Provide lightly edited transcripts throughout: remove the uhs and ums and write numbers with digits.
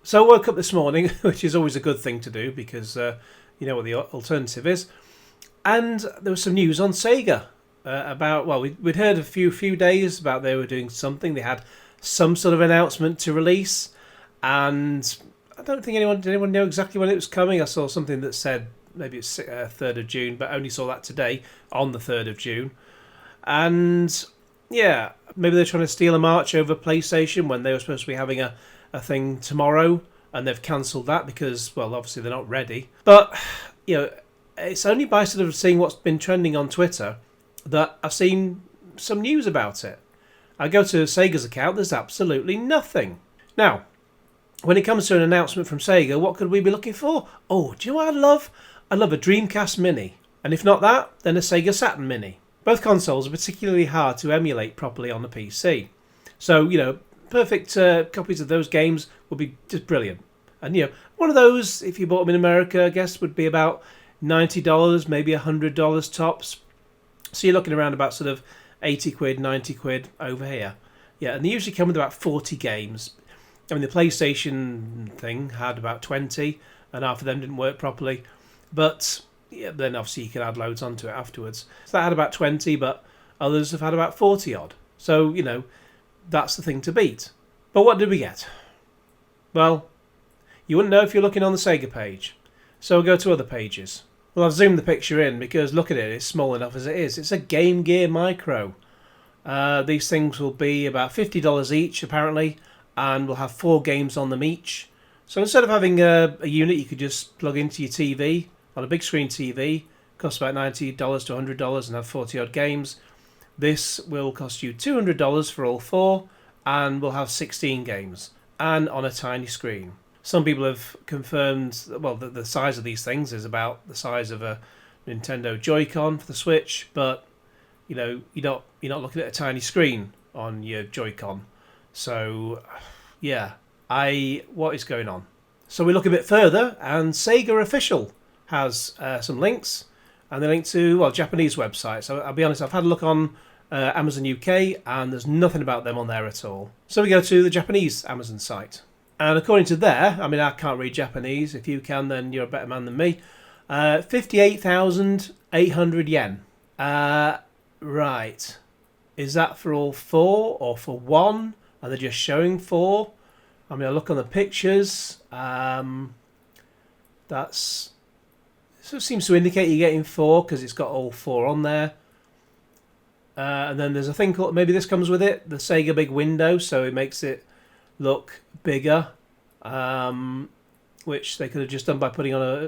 So I woke up this morning, which is always a good thing to do because you know what the alternative is. And there was some news on Sega about, well, we'd heard a few days about they were doing something. They had some sort of announcement to release, and I don't think did anyone know exactly when it was coming. I saw something that said maybe it's 3rd of June, but I only saw that today on the 3rd of June. And yeah, maybe they're trying to steal a march over PlayStation when they were supposed to be having a thing tomorrow, and they've cancelled that because, well, obviously they're not ready. But, you know, it's only by sort of seeing what's been trending on Twitter that I've seen some news about it. I go to Sega's account, there's absolutely nothing. Now, when it comes to an announcement from Sega, what could we be looking for? Oh, do you know what I love? I love a Dreamcast Mini. And if not that, then a Sega Saturn Mini. Both consoles are particularly hard to emulate properly on the PC. So, you know, perfect copies of those games would be just brilliant. And, you know, one of those, if you bought them in America, I guess, would be about $90, maybe $100 tops. So you're looking around about sort of 80 quid, 90 quid over here. Yeah, and they usually come with about 40 games. I mean, the PlayStation thing had about 20, and half of them didn't work properly. But yeah, then obviously you can add loads onto it afterwards. So that had about 20, but others have had about 40 odd. So, you know, that's the thing to beat. But what did we get? Well, you wouldn't know if you're looking on the Sega page. So we'll go to other pages. Well, I've zoomed the picture in because look at it, it's small enough as it is. It's a Game Gear Micro. These things will be about $50 each, apparently, and we'll have 4 games on them each. So instead of having a unit you could just plug into your TV, on a big screen TV, costs about $90 to $100 and have 40 odd games, this will cost you $200 for all 4, and we'll have 16 games, and on a tiny screen. Some people have confirmed, well, the size of these things is about the size of a Nintendo Joy-Con for the Switch, but you know, you're not looking at a tiny screen on your Joy-Con. So, yeah, what is going on? So we look a bit further, and Sega Official has some links, and they link to, well, Japanese websites. So I'll be honest, I've had a look on Amazon UK, and there's nothing about them on there at all. So we go to the Japanese Amazon site. And according to there, I mean, I can't read Japanese. If you can, then you're a better man than me. 58,800 yen. Right. Is that for all 4 or for 1? Are they just showing 4? I mean, I look on the pictures. That's... So it seems to indicate you're getting 4 because it's got all 4 on there. And then there's a thing called... Maybe this comes with it. The Sega Big Window. So it makes it look bigger, which they could have just done by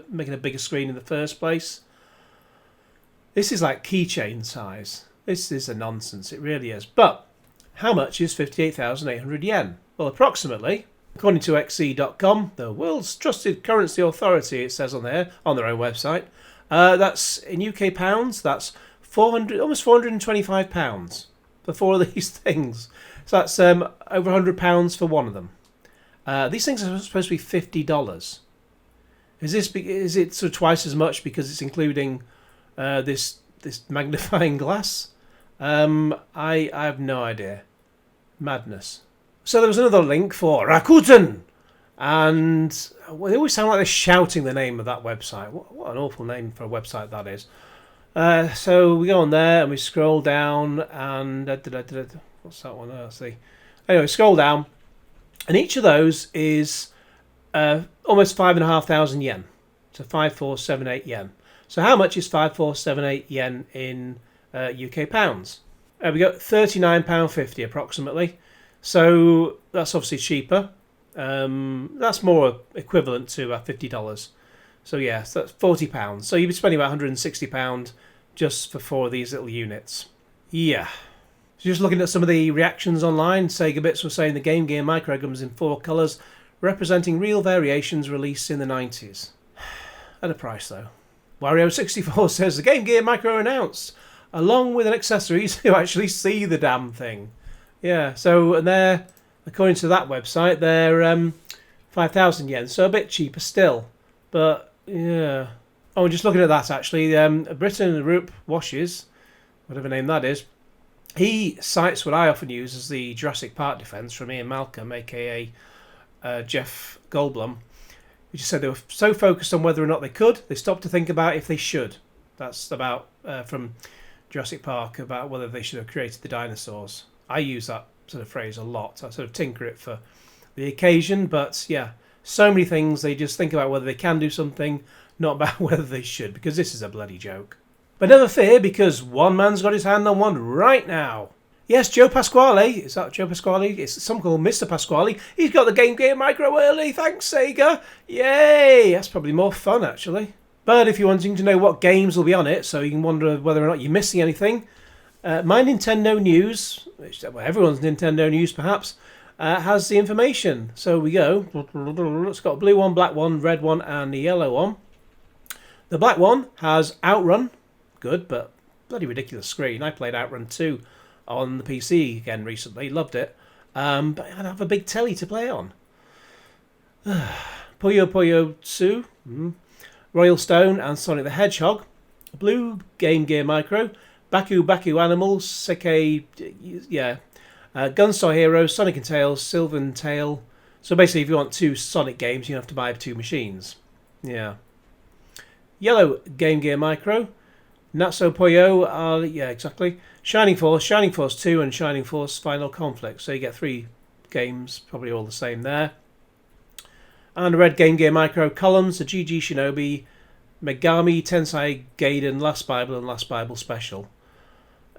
making a bigger screen in the first place. This is like keychain size. This is a nonsense, it really is. But how much is 58,800 yen? Well, approximately, according to XE.com, the world's trusted currency authority, it says on there, on their own website, that's in UK pounds, that's almost £425 for 4 of these things. So that's over £100 for one of them. These things are supposed to be $50. Is it sort of twice as much because it's including this magnifying glass? I have no idea. Madness. So there was another link for Rakuten, and they always sound like they're shouting the name of that website. What an awful name for a website that is. So we go on there and we scroll down and what's that one? Let's see. Anyway, scroll down, and each of those is almost 5,500 yen. So 5,478 yen. So how much is 5,478 yen in UK pounds? There we go, £39.50 approximately. So that's obviously cheaper. That's more equivalent to $50. So yeah, so that's £40. So you'd be spending about £160 just for 4 of these little units. Yeah. Just looking at some of the reactions online, Sega Bits were saying the Game Gear Micro comes in 4 colours, representing real variations released in the 90s. At a price though. Wario64 says the Game Gear Micro announced, along with an accessory to actually see the damn thing. Yeah, so and they're, according to that website, they're 5,000 yen, so a bit cheaper still. But yeah. Oh, just looking at that actually, Britain Roop Washes, whatever name that is, he cites what I often use as the Jurassic Park defence from Ian Malcolm, aka Jeff Goldblum, who just said they were so focused on whether or not they could, they stopped to think about if they should. That's about from Jurassic Park, about whether they should have created the dinosaurs. I use that sort of phrase a lot. I sort of tinker it for the occasion, but yeah, so many things they just think about whether they can do something, not about whether they should, because this is a bloody joke. But never fear, because one man's got his hand on one right now. Yes, Joe Pasquale. Is that Joe Pasquale? It's some called Mr. Pasquale. He's got the Game Gear Micro early. Thanks, Sega. Yay! That's probably more fun, actually. But if you're wanting to know what games will be on it, so you can wonder whether or not you're missing anything, my Nintendo News, which, well, everyone's Nintendo News perhaps, has the information. So we go. It's got a blue one, black one, red one, and a yellow one. The black one has Outrun. Good, but bloody ridiculous screen. I played Outrun 2 on the PC again recently. Loved it. But I'd have a big telly to play on. Puyo Puyo 2. Royal Stone and Sonic the Hedgehog. Blue Game Gear Micro. Baku Baku Animals. Seikei, Gunstar Heroes, Sonic and Tails, Sylvan Tale. So basically, if you want 2 Sonic games, you have to buy 2 machines. Yeah. Yellow Game Gear Micro. Natso Puyo, yeah, exactly. Shining Force 2, and Shining Force Final Conflict. So you get 3 games, probably all the same there. And a red Game Gear Micro columns, a GG Shinobi, Megami Tensei Gaiden, Last Bible, and Last Bible Special.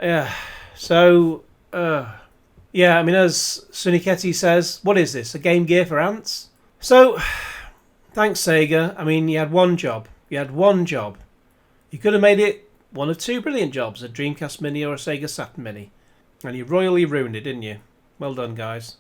Yeah, so, yeah, I mean, as Suniketi says, what is this, a Game Gear for ants? So, thanks Sega. I mean, you had one job. You had one job. You could have made it one of 2 brilliant jobs, a Dreamcast Mini or a Sega Saturn Mini. And you royally ruined it, didn't you? Well done, guys.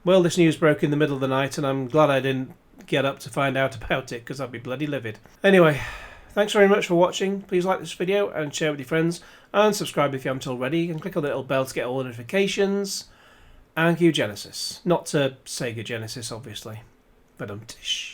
Well, this news broke in the middle of the night, and I'm glad I didn't get up to find out about it, because I'd be bloody livid. Anyway, thanks very much for watching. Please like this video and share it with your friends, and subscribe if you haven't already, and click on the little bell to get all notifications. And cue Genesis. Not to Sega Genesis, obviously. But tish.